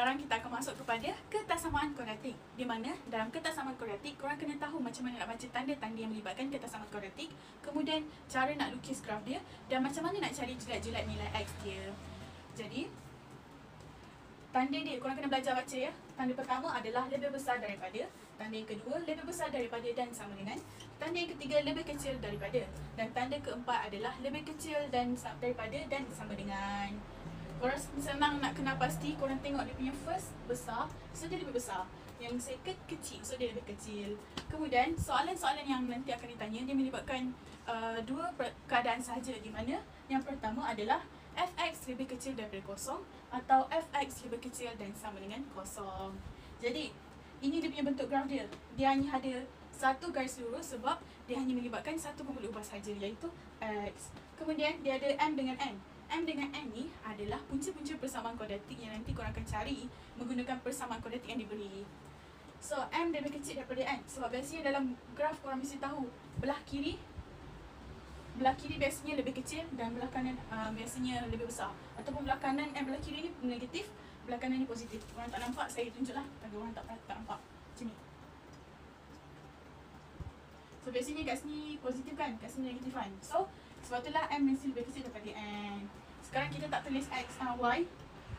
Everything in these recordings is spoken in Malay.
sekarang kita akan masuk kepada ketaksamaan kuadratik, di mana dalam ketaksamaan kuadratik korang kena tahu macam mana nak baca tanda-tanda yang melibatkan ketaksamaan kuadratik, kemudian cara nak lukis graf dia, dan macam mana nak cari jelat-jelat nilai X dia. Jadi tanda dia korang kena belajar baca ya. Tanda pertama adalah lebih besar daripada, tanda yang kedua lebih besar daripada dan sama dengan, tanda yang ketiga lebih kecil daripada, dan tanda keempat adalah lebih kecil dan daripada dan sama dengan. Korang senang nak kenal pasti, korang tengok dia punya first besar, so dia lebih besar. Yang second kecil, so dia lebih kecil. Kemudian soalan-soalan yang nanti akan ditanya, dia melibatkan dua keadaan sahaja, di mana yang pertama adalah fx lebih kecil daripada kosong atau fx lebih kecil dan sama dengan kosong. Jadi ini dia punya bentuk graf dia. Dia hanya ada satu garis lurus sebab dia hanya melibatkan satu pembuluh ubah sahaja, iaitu x. Kemudian dia ada m dengan n. M dengan N ni adalah punca-punca persamaan kuadratik yang nanti korang akan cari menggunakan persamaan kuadratik yang diberi. So, M lebih kecil daripada N. Sebab biasanya dalam graf korang mesti tahu belah kiri biasanya lebih kecil dan belah kanan biasanya lebih besar. Ataupun belah kanan belah kiri ni negatif, belah kanan ni positif. Korang tak nampak, saya tunjuklah bagi orang tak nampak. Macam ni. So, biasanya kat sini positif kan, kat sini negatif kan. So, sebab itulah M mesti lebih kecil daripada N. Sekarang kita tak tulis X dan Y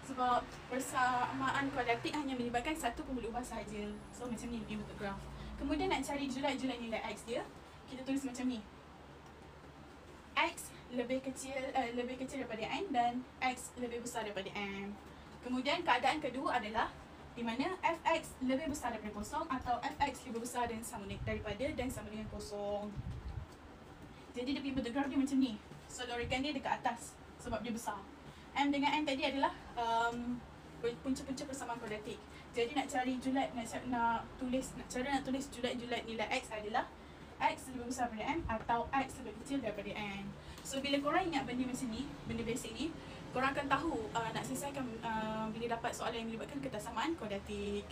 sebab persamaan kuadratik hanya melibatkan satu pembuluh ubah sahaja. So macam ni dia bentuk graf. Kemudian nak cari jelat-jelat nilai X dia, kita tulis macam ni. X lebih kecil daripada N dan X lebih besar daripada M. Kemudian keadaan kedua adalah di mana fx lebih besar daripada kosong atau fx lebih besar dan sama daripada dan sama dengan kosong. Jadi dia punya bentuk graf dia macam ni. So lorikan dia dekat atas sebab dia besar. M dengan N tadi adalah punca-punca persamaan kuadratik. Jadi nak cari julat, nak tulis julat-julat nilai X adalah X lebih besar daripada M atau X lebih kecil daripada N. So bila korang ingat benda macam ni, benda basic ni, korang akan tahu nak selesaikan bila dapat soalan yang melibatkan ketaksamaan kuadratik.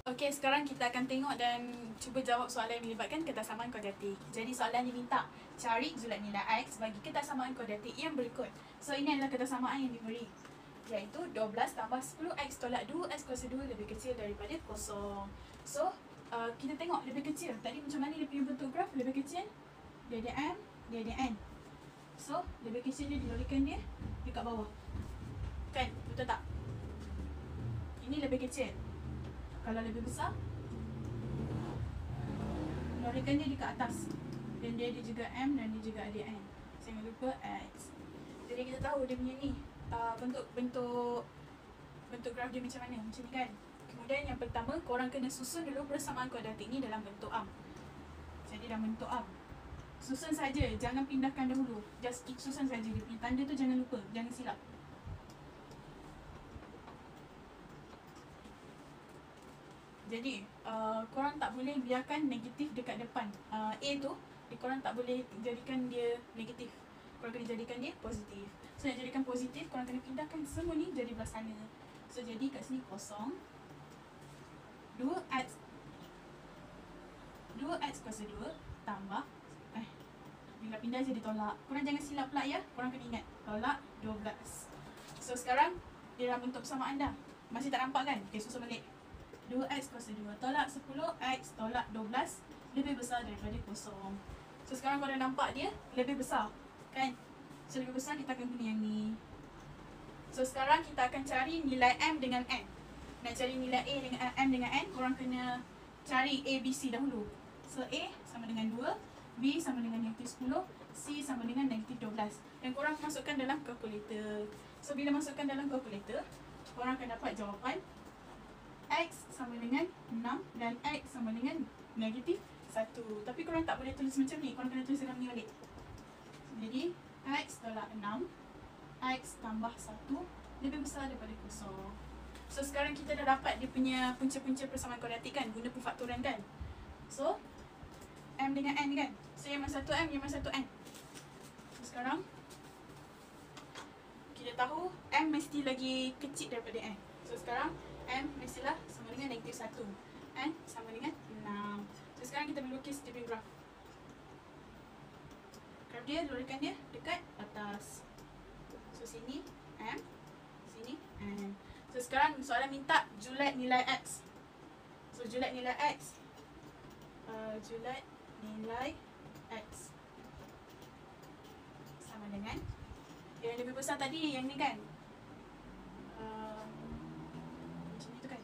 Okey, sekarang kita akan tengok dan cuba jawab soalan yang melibatkan ketaksamaan kuadratik. Jadi soalan diminta cari julat nilai X bagi ketaksamaan kuadratik yang berikut. So ini adalah ketaksamaan yang diberi, iaitu 12 tambah 10x tolak 2x kuasa 2 lebih kecil daripada kosong. So kita tengok lebih kecil. Tadi macam mana dia punya bentuk graf? Lebih kecil, dia ada M, dia ada N. So lebih kecil dia dilorikan dia dekat bawah. Kan? Betul tak? Ini lebih kecil. Kalau lebih besar, lorikan dia dekat atas. Dan dia ada juga M dan dia juga ada N. Jangan lupa X. Jadi kita tahu dia punya ni bentuk graf dia macam mana. Macam ni kan. Kemudian yang pertama, korang kena susun dulu persamaan kuadratik ni dalam bentuk am. Jadi dalam bentuk am, susun saja, jangan pindahkan dahulu. Just susun saja. Dia punya tanda tu jangan lupa, jangan silap. Jadi korang tak boleh biarkan negatif dekat depan A tu, korang tak boleh jadikan dia negatif. Korang kena jadikan dia positif. So nak jadikan positif, korang kena pindahkan semua ni jadi belah sana. So jadi kat sini kosong, 2x kuasa 2 tambah bila pindah jadi tolak. Korang jangan silap pula ya, korang kena ingat tolak 12. So sekarang dia dah bentuk persamaan dah. Masih tak nampak kan? Okay, susun balik. 2x kuasa 2 tolak 10x tolak 12 lebih besar daripada kosong. So sekarang korang nampak dia lebih besar kan? So lebih besar kita akan guna yang ni. So sekarang kita akan cari nilai M dengan N. Nak cari nilai A dengan M dengan N, korang kena cari A, B, C dahulu. So A sama dengan 2, B sama dengan -10, C sama dengan -12. Dan korang masukkan dalam kalkulator. So bila masukkan dalam kalkulator, korang akan dapat jawapan X sama dengan 6 dan X sama dengan -1. Tapi korang tak boleh tulis macam ni, korang kena tulis dalam ni balik. Jadi X tolak 6, X tambah 1 lebih besar daripada kosong. So sekarang kita dah dapat dia punya punca-punca persamaan kuadratik kan, guna pemfaktoran kan. So M dengan N kan. So yang mana satu M, yang mana satu N. So sekarang kita tahu M mesti lagi kecil daripada N. So sekarang M mestilah sama dengan -1. N sama dengan 6. So sekarang kita melukis dia punya graf. Graf dia, lorikan dia dekat atas. So sini M, sini N. So sekarang soalan minta julat nilai X. So julat nilai X, julat nilai X sama dengan yang lebih besar tadi, yang ni kan, macam ni tu kan,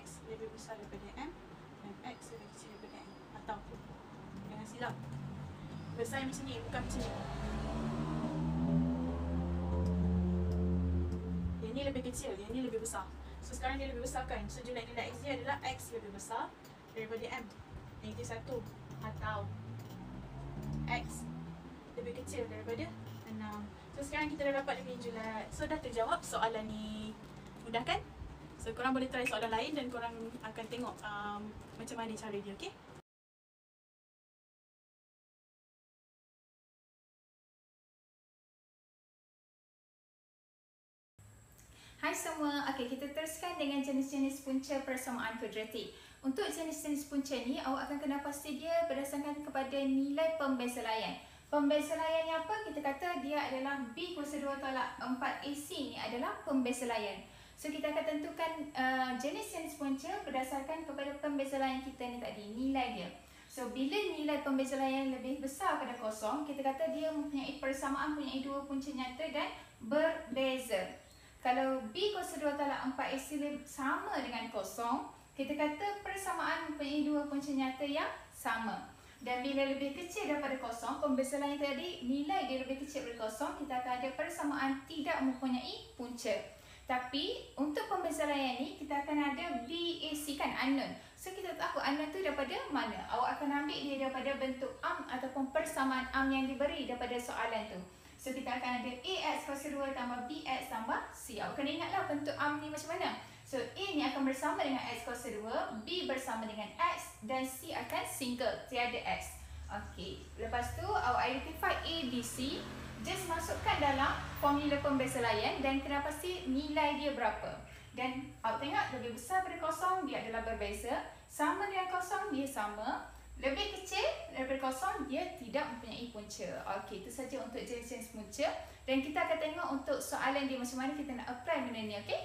X lebih besar daripada M dan X lebih kecil daripada M. Atau jangan silap, besar macam ni, bukan macam ni. Yang ni lebih kecil, yang ni lebih besar. So sekarang dia lebih besar kan, so julat nilai X dia adalah X lebih besar daripada M -1, atau X lebih kecil daripada 6. So sekarang kita dah dapat dia punya julat. So dah terjawab soalan ni. Mudah kan? So korang boleh try soalan lain dan korang akan tengok macam mana cara dia, okay? Hai semua, okey, kita teruskan dengan jenis-jenis punca persamaan kuadratik. Untuk jenis-jenis punca ni, awak akan kena pasti dia berdasarkan kepada nilai pembeza layan. Pembeza layan yang apa? Kita kata dia adalah B kuasa 2 tolak 4AC ni adalah pembeza layan. So kita akan tentukan jenis-jenis punca berdasarkan kepada pembeza layan kita ni tadi, nilai dia. So bila nilai pembeza layan lebih besar pada kosong, kita kata dia mempunyai persamaan, mempunyai dua punca nyata dan berbeza. Kalau B kuasa 2 tolak 4AC sama dengan kosong, kita kata persamaan mempunyai dua punca nyata yang sama. Dan bila lebih kecil daripada kosong, pembeza layan tadi, nilai dia lebih kecil daripada kosong, kita akan ada persamaan tidak mempunyai punca. Tapi untuk pembeza layan ni, kita akan ada BAC kan, unknown. So kita tahu unknown tu daripada mana? Awak akan ambil dia daripada bentuk ataupun persamaan yang diberi daripada soalan tu. So kita akan ada AX kuasa 2 tambah BX tambah C. Awak kena ingatlah bentuk ni macam mana. So A ni akan bersama dengan X kuasa 2, B bersama dengan X dan C akan single, tiada X. Okey, lepas tu awak identify A, B, C. Just masukkan dalam formula pembeza layan dan kena pasti nilai dia berapa. Dan awak tengok lebih besar daripada kosong, dia adalah berbeza. Sama dengan kosong, dia sama. Lebih kecil daripada kosong, dia tidak mempunyai punca. Okey, itu saja untuk jenis-jenis punca. Dan kita akan tengok untuk soalan dia macam mana kita nak apply benda ni, okey?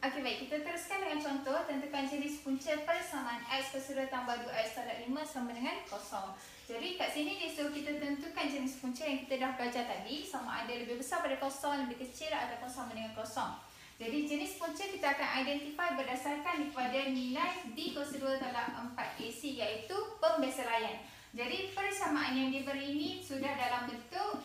Okey, baik. Kita teruskan dengan contoh. Tentukan jenis punca persamaan X kuasa 2 tambah 2X tolak 5 sama dengan kosong. Jadi kat sini dia suruh kita tentukan jenis punca yang kita dah belajar tadi. Sama ada lebih besar pada kosong, lebih kecil ataupun sama dengan kosong. Jadi jenis punca kita akan identify berdasarkan kepada nilai B kuasa 2 tolak 4AC, iaitu pembeza layan. Jadi persamaan yang diberi ini sudah dalam bentuk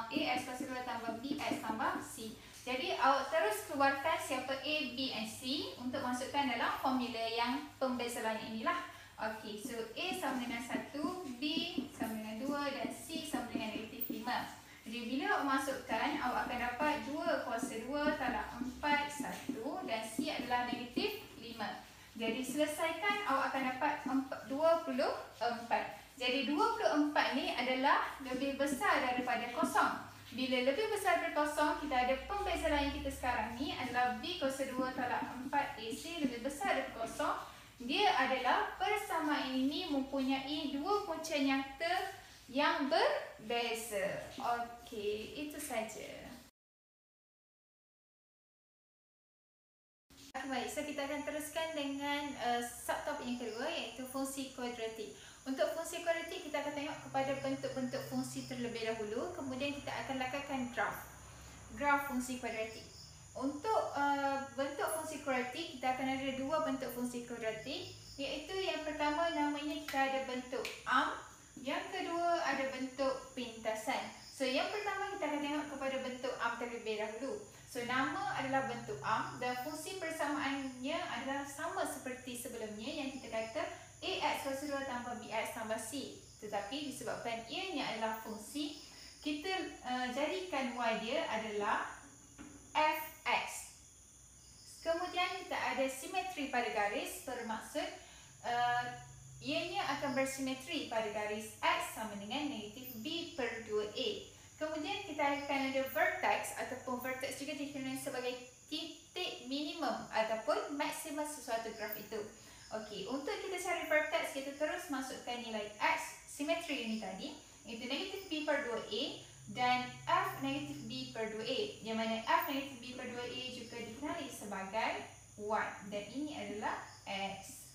AX kuasa 2 tambah BX tambah C. Jadi awak terus keluarkan siapa A, B dan C untuk masukkan dalam formula yang pembeza layan inilah. Okey, so A sama dengan 1, B sama dengan 2 dan C sama dengan -5. Jadi bila awak masukkan, awak akan dapat 2 kuasa 2 tolak 4, 1 dan C adalah -5. Jadi selesaikan, awak akan dapat 24. Jadi 24 ni adalah lebih besar daripada kosong. Bila lebih besar daripada kosong, kita ada pembeza layan kita sekarang ni adalah B kuasa 2 tolak 4AC lebih besar daripada kosong. Dia adalah persamaan ini mempunyai dua punca nyata yang berbeza. Okey, itu saja. Baik, so kita akan teruskan dengan subtopik yang kedua, iaitu fungsi kuadratik. Untuk fungsi kuadratik, kita akan tengok kepada bentuk-bentuk fungsi terlebih dahulu. Kemudian kita akan lakukan graf fungsi kuadratik. Untuk bentuk fungsi kuadratik, kita akan ada dua bentuk fungsi kuadratik, iaitu yang pertama namanya kita ada bentuk yang kedua ada bentuk pintasan. So yang pertama kita akan tengok kepada bentuk terlebih dahulu. So nama adalah bentuk dan fungsi persamaannya adalah sama seperti sebelumnya yang kita kata AX kuasa 2 tambah BX tambah C. Tetapi disebabkan ianya adalah fungsi, kita jadikan Y dia adalah Fx. Kemudian kita ada simetri pada garis, bermaksud ianya akan bersimetri pada garis X sama dengan -B/2A. Kemudian kita akan ada vertex ataupun vertex juga dikenali sebagai titik minimum ataupun maksimum sesuatu graf itu. Okey, untuk kita cari vertex, kita terus masukkan nilai X, simetri ini tadi, itu -B/2A dan F -B/2A, yang mana F negatif B per 2A juga dikenali sebagai Y. Dan ini adalah X.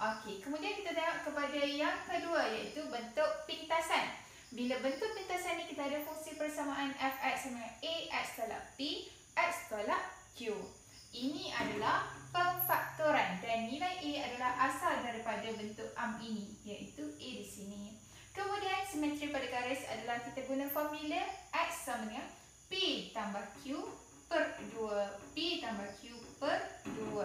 Okey, kemudian kita tengok kepada yang kedua iaitu bentuk pintasan. Bila bentuk pintasan ni kita ada fungsi persamaan Fx sama dengan A, X tolak P, X tolak Q. Ini adalah pemfaktoran dan nilai A adalah asal daripada bentuk ini iaitu A di sini. Kemudian simetri pada garis adalah kita guna formula X sama dengan P tambah Q per 2, P tambah Q per 2.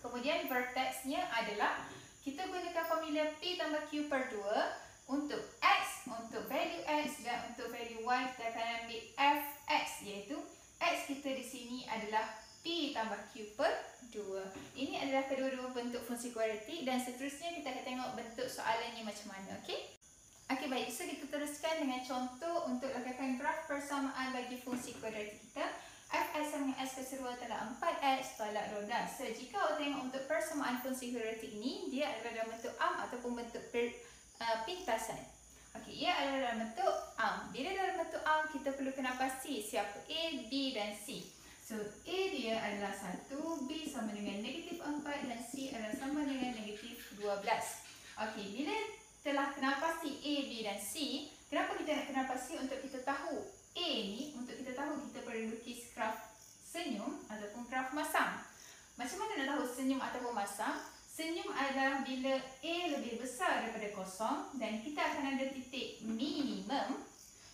Kemudian vertexnya adalah kita gunakan formula P tambah Q per 2 untuk X, untuk value X dan untuk value Y kita akan ambil Fx iaitu X kita di sini adalah P tambah Q per 2. Ini adalah kedua-dua bentuk fungsi kuadratik dan seterusnya kita akan tengok bentuk soalannya macam mana. Okey? Okey, baik. So kita teruskan dengan contoh untuk lakukan graf persamaan bagi fungsi kuadratik kita. Fx sama dengan S keseluruhan tolak 4x tolak 12. So jika awak tengok untuk persamaan fungsi kuadratik ini, dia adalah dalam bentuk ataupun bentuk pintasan. Okey, ia adalah dalam bentuk Bila dalam bentuk kita perlu kenal pasti siapa A, B dan C. So A dia adalah 1, B sama dengan negatif 4 dan C adalah sama dengan negatif 12. Okey, bila telah kenal pasti A, B dan C, kenapa kita nak kenal pasti? Untuk kita tahu A ni, untuk kita tahu kita perlu lukis graf senyum ataupun graf masam. Macam mana nak tahu senyum ataupun masam? Senyum adalah bila A lebih besar daripada kosong dan kita akan ada titik minimum.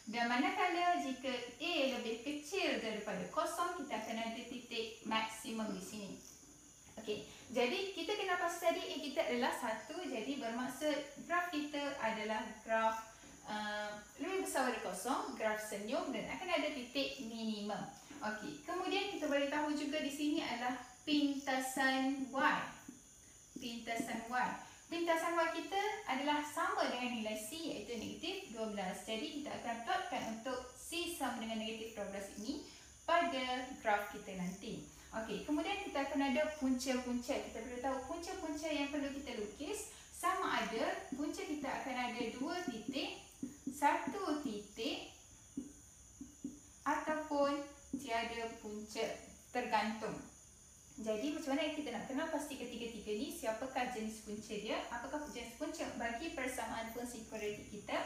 Dan manakala jika A lebih kecil daripada kosong, kita akan ada titik maksimum di sini. Okey, jadi kita kenal pasti tadi A kita adalah 1, jadi bermaksud graf kita adalah graf lebih besar dari kosong, graf senyum dan akan ada titik minimum. Okey, kemudian kita boleh tahu juga di sini adalah pintasan Y. Pintasan Y. Pintasan Y kita adalah sama dengan nilai C iaitu negatif 12. Jadi kita akan plotkan untuk C sama dengan negatif 12 ini pada graf kita nanti. Okey, kemudian kita akan ada punca-punca. Kita perlu tahu punca-punca yang perlu kita lukis sama ada punca kita akan ada 2 titik, 1 titik ataupun tiada punca, tergantung. Jadi macam mana kita nak kenal pasti ketiga-tiga ni siapakah jenis punca dia, apakah jenis punca bagi persamaan fungsi kuadratik kita.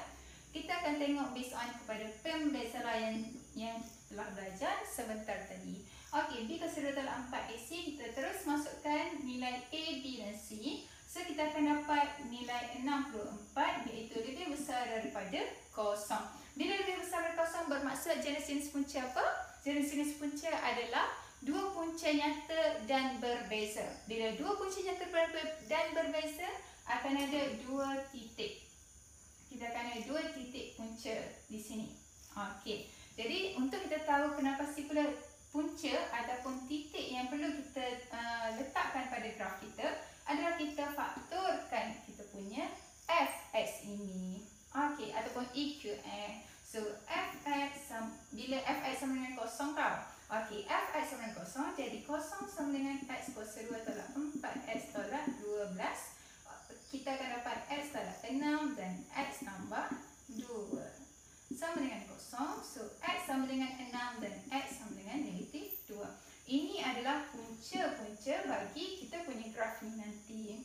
Kita akan tengok based on kepada pembezaran yang telah belajar sebentar tadi. Okey, B keseluruhan tolak 4AC, kita terus masukkan nilai A, B dan C. So kita akan dapat nilai 64 iaitu lebih besar daripada kosong. Bila lebih besar daripada kosong bermaksud jenis-jenis punca apa? Jenis-jenis punca adalah dua punca nyata dan berbeza. Bila dua punca nyata dan berbeza akan ada 2 titik. Kita akan ada 2 titik punca di sini. Okey. Jadi untuk kita tahu kenapa si pula punca ataupun titik yang perlu kita letakkan pada graf kita adalah kita faktorkan kita punya Fx ini. Okey, ataupun EQX. So Fx bila Fx sama dengan kosong tau. Okey, Fx sama dengan kosong, jadi kosong sama dengan X kuasa 2 tolak 4X tolak 12. Kita akan dapat X tolak 6 dan X tambah 2 sama dengan kosong. So X sama dengan 6 dan X sama dengan negatif 2. Ini adalah punca-punca bagi kita punya graf ni nanti.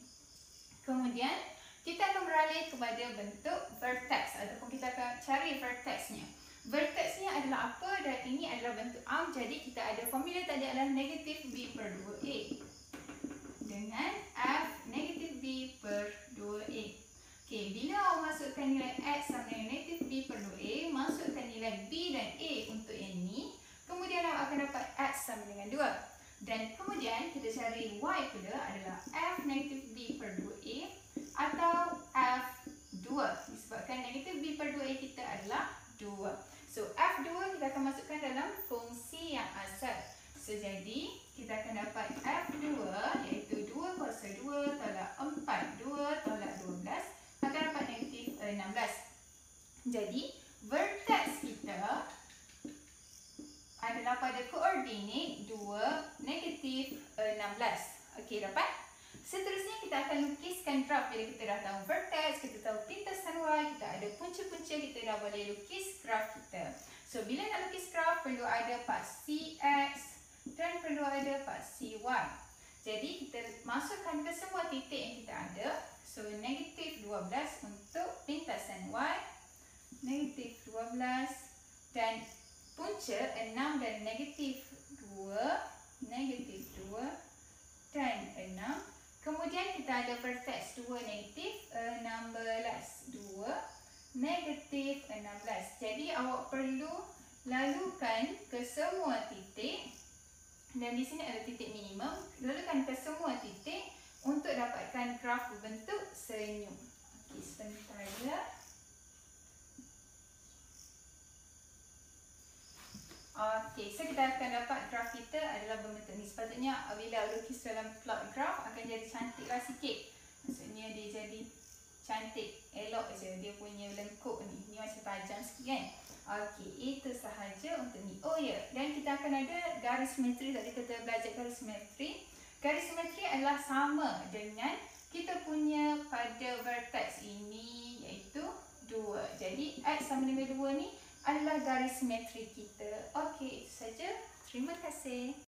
Kemudian kita akan beralih kepada bentuk vertex ataupun kita akan cari vertexnya. Vertexnya adalah apa dan ini adalah bentuk arm. Jadi kita ada formula tadi adalah negatif B per 2A dengan F negatif B per 2A. Okey, bila awak masukkan nilai X sama dengan negatif B per 2A, masukkan nilai B dan A untuk yang ini, kemudian awak akan dapat X sama dengan 2. Dan kemudian kita cari Y pula adalah F negatif B per 2A atau F2 disebabkan negatif B per 2A kita adalah 2. So F2 kita akan masukkan dalam fungsi yang asal. So jadi kita akan dapat F2 iaitu 2 kuasa 2 tolak 4, 2 tolak 12 akan dapat negatif 16. Jadi vertex kita adalah pada koordinat 2, negatif 16. Okey, dapat? Seterusnya kita akan lukiskan graf. Bila kita dah tahu vertex, kita tahu pintasan Y, kita ada punca-punca, kita dah boleh lukis graf kita. So, bila nak lukis graf, perlu ada pasti X dan perlu ada pasti Y. Jadi, kita masukkan ke semua titik yang kita ada. So, negatif 12 untuk lintasan Y, negatif 12 dan punca 6 dan negatif 2 dan 6. Kemudian kita ada vertex 2 negatif 16, 2 negatif 16. Jadi awak perlu lalukan ke semua titik, dan di sini ada titik minimum. Lalukan ke semua titik untuk dapatkan graf berbentuk senyum. Okey, sebentar ya. Okey, so kita akan dapat graf kita adalah berbentuk ni. Sepatutnya bila lukis dalam plot graf akan jadi cantiklah sikit. Maksudnya dia jadi cantik, elok je dia punya lengkuk ni. Ni macam tajam sikit kan. Okey, itu sahaja untuk ni. Oh ya, dan kita akan ada garis simetri. Tadi kita belajar garis simetri. Garis simetri adalah sama dengan kita punya pada vertex ini, iaitu 2. Jadi X sama dengan 2 ni adalah garis simetri kita. Okey, itu saja. Terima kasih.